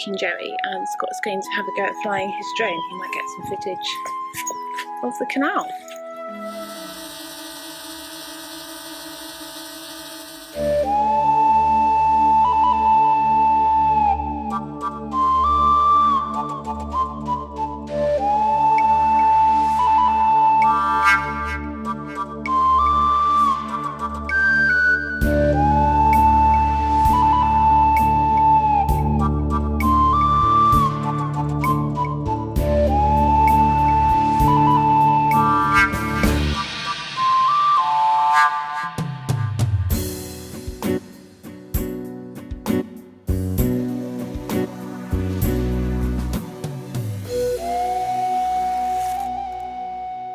taking Jerry, and Scott's going to have a go at flying his drone. He might get some footage of the canal.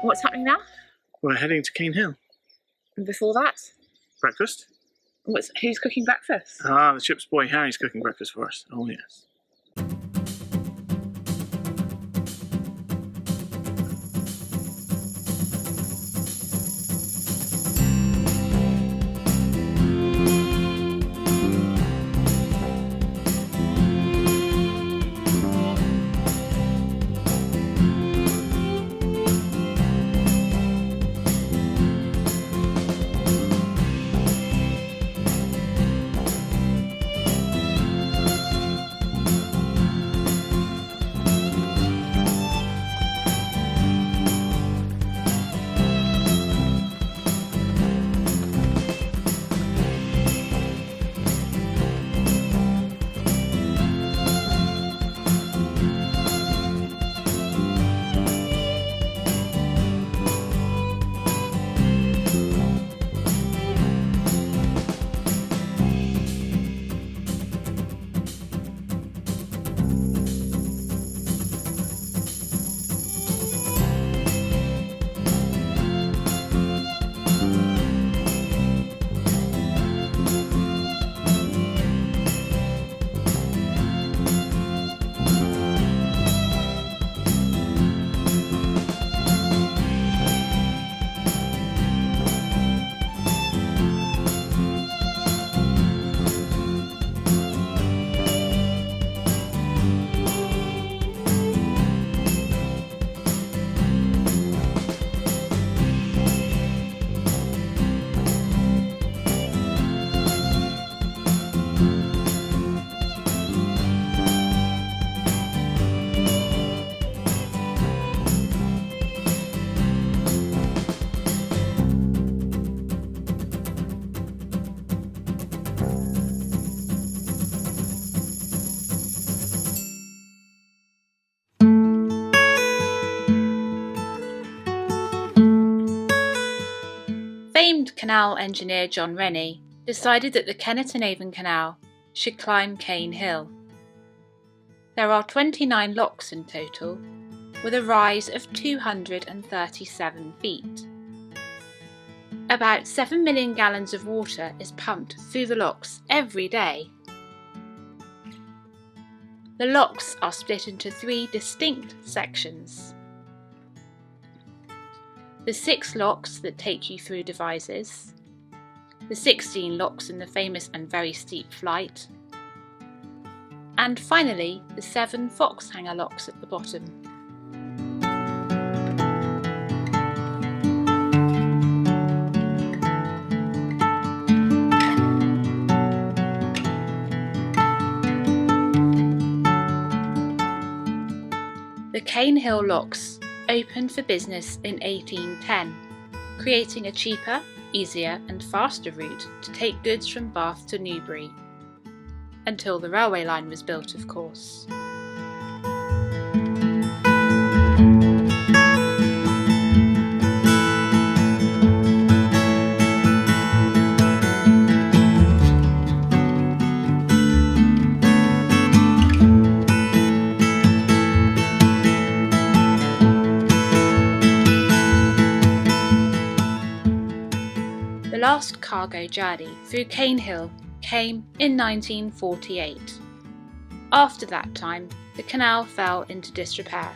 What's happening now? We're heading to Caen Hill. And before that? Breakfast? Who's cooking breakfast? The ship's boy Harry's cooking breakfast for us. Oh yes. Famed canal engineer John Rennie decided that the Kennet Avon Canal should climb Caen Hill. There are 29 locks in total, with a rise of 237 feet. About 7 million gallons of water is pumped through the locks every day. The locks are split into 3 distinct sections. The 6 locks that take you through Devizes, the 16 locks in the famous and very steep flight, and finally the 7 fox hanger locks at the bottom. The Caen Hill locks opened for business in 1810, creating a cheaper, easier and faster route to take goods from Bath to Newbury, until the railway line was built, of course. The last cargo journey through Caen Hill came in 1948. After that time, the canal fell into disrepair,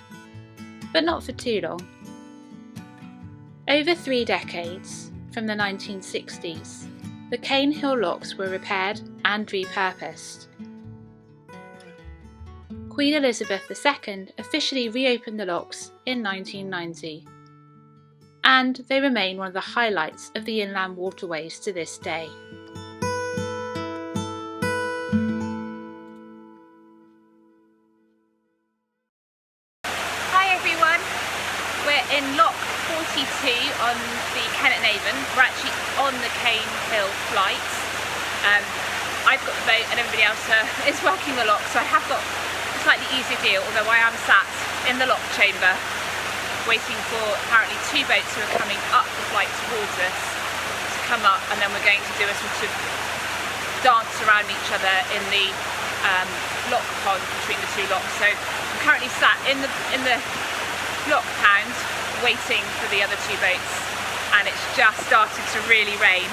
but not for too long. Over 3 decades, from the 1960s, the Caen Hill locks were repaired and repurposed. Queen Elizabeth II officially reopened the locks in 1990, and they remain one of the highlights of the inland waterways to this day. Hi everyone, we're in lock 42 on the Kennet Avon. We're actually on the Caen Hill flight. I've got the boat and everybody else is working the lock, so I have got a slightly easier deal, although I am sat in the lock chamber waiting for apparently two boats who are coming up the flight towards us to come up, and then we're going to do a sort of dance around each other in the lock pond between the two locks. So I'm currently sat in the lock pound waiting for the other two boats, and it's just started to really rain,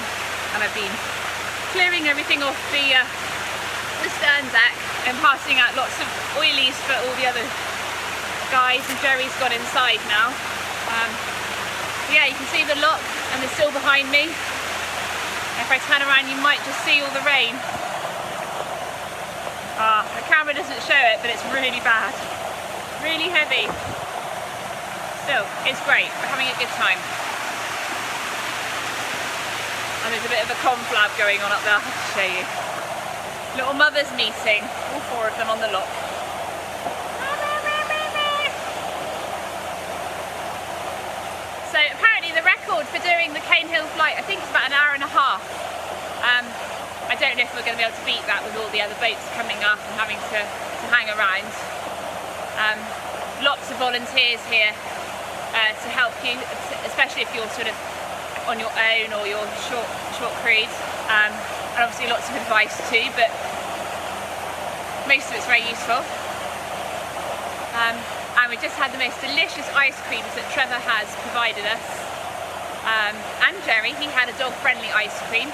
and I've been clearing everything off the stern deck and passing out lots of oilies for all the other guys, and Jerry's gone inside now. Yeah, you can see the lock and they're still behind me. If I turn around you might just see all the rain. The camera doesn't show it, but it's really bad. Really heavy. Still, it's great. We're having a good time. And there's a bit of a conflab going on up there, I'll have to show you. Little mothers meeting, all four of them on the lock. So apparently the record for doing the Caen Hill flight, I think, is about an hour and a half. I don't know if we're going to be able to beat that with all the other boats coming up and having to hang around. Lots of volunteers here to help you, especially if you're sort of on your own or your short cruise, and obviously lots of advice too, but most of it's very useful. And we just had the most delicious ice creams that Trevor has provided us, and Jerry, he had a dog-friendly ice cream.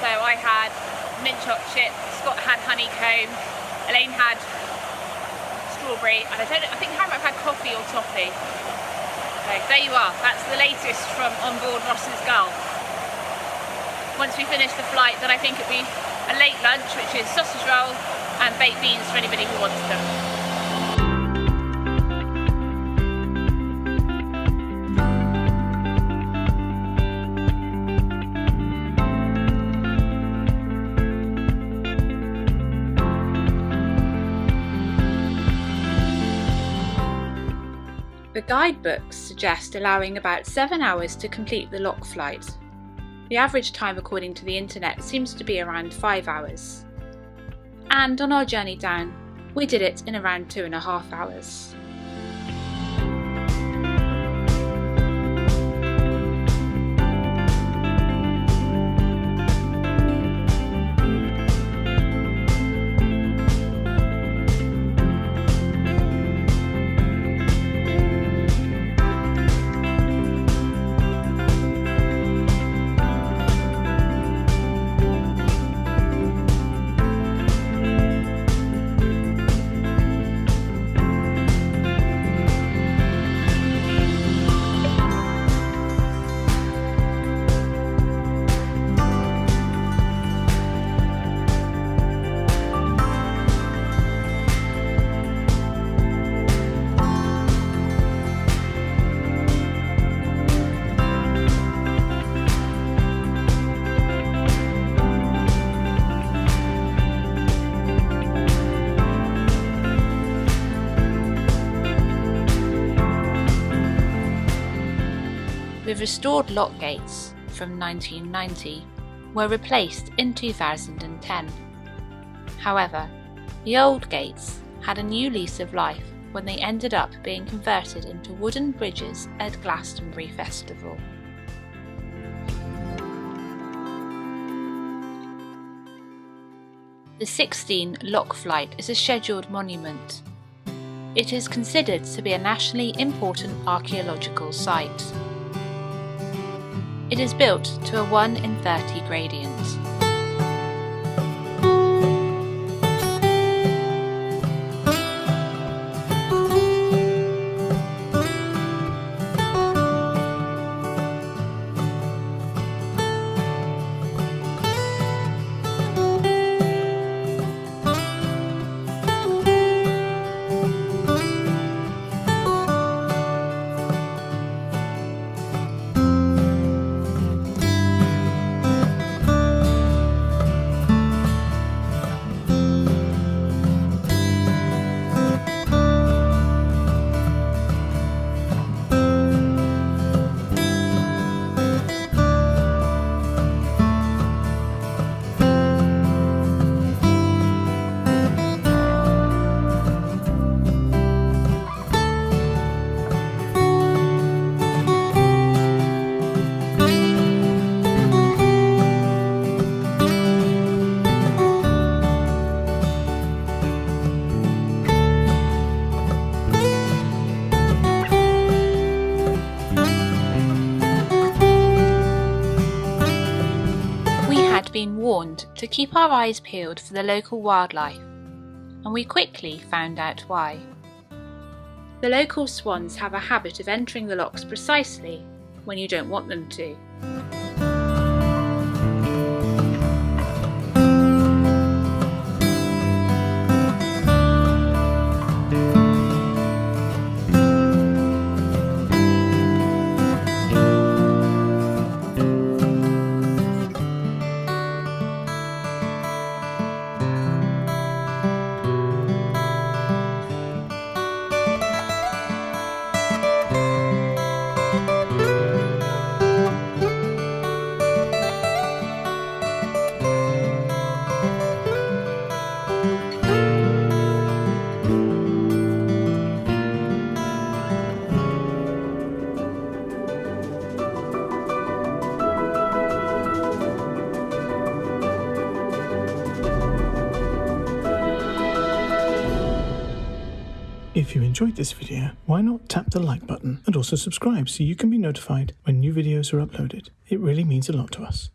So I had mint chocolate chip, Scott had honeycomb, Elaine had strawberry, and I think Harry might have had coffee or toffee. So there you are, that's the latest from on board Ross's Gull. Once we finish the flight, then I think it'll be a late lunch, which is sausage roll and baked beans for anybody who wants them. The guidebooks suggest allowing about 7 hours to complete the lock flight. The average time according to the internet seems to be around 5 hours. And on our journey down, we did it in around 2.5 hours. The restored lock gates from 1990 were replaced in 2010. However, the old gates had a new lease of life when they ended up being converted into wooden bridges at Glastonbury Festival. The 16 Lock Flight is a scheduled monument. It is considered to be a nationally important archaeological site. It is built to a 1 in 30 gradient. pond to keep our eyes peeled for the local wildlife, and we quickly found out why. The local swans have a habit of entering the locks precisely when you don't want them to. If you enjoyed this video, why not tap the like button and also subscribe so you can be notified when new videos are uploaded. It really means a lot to us.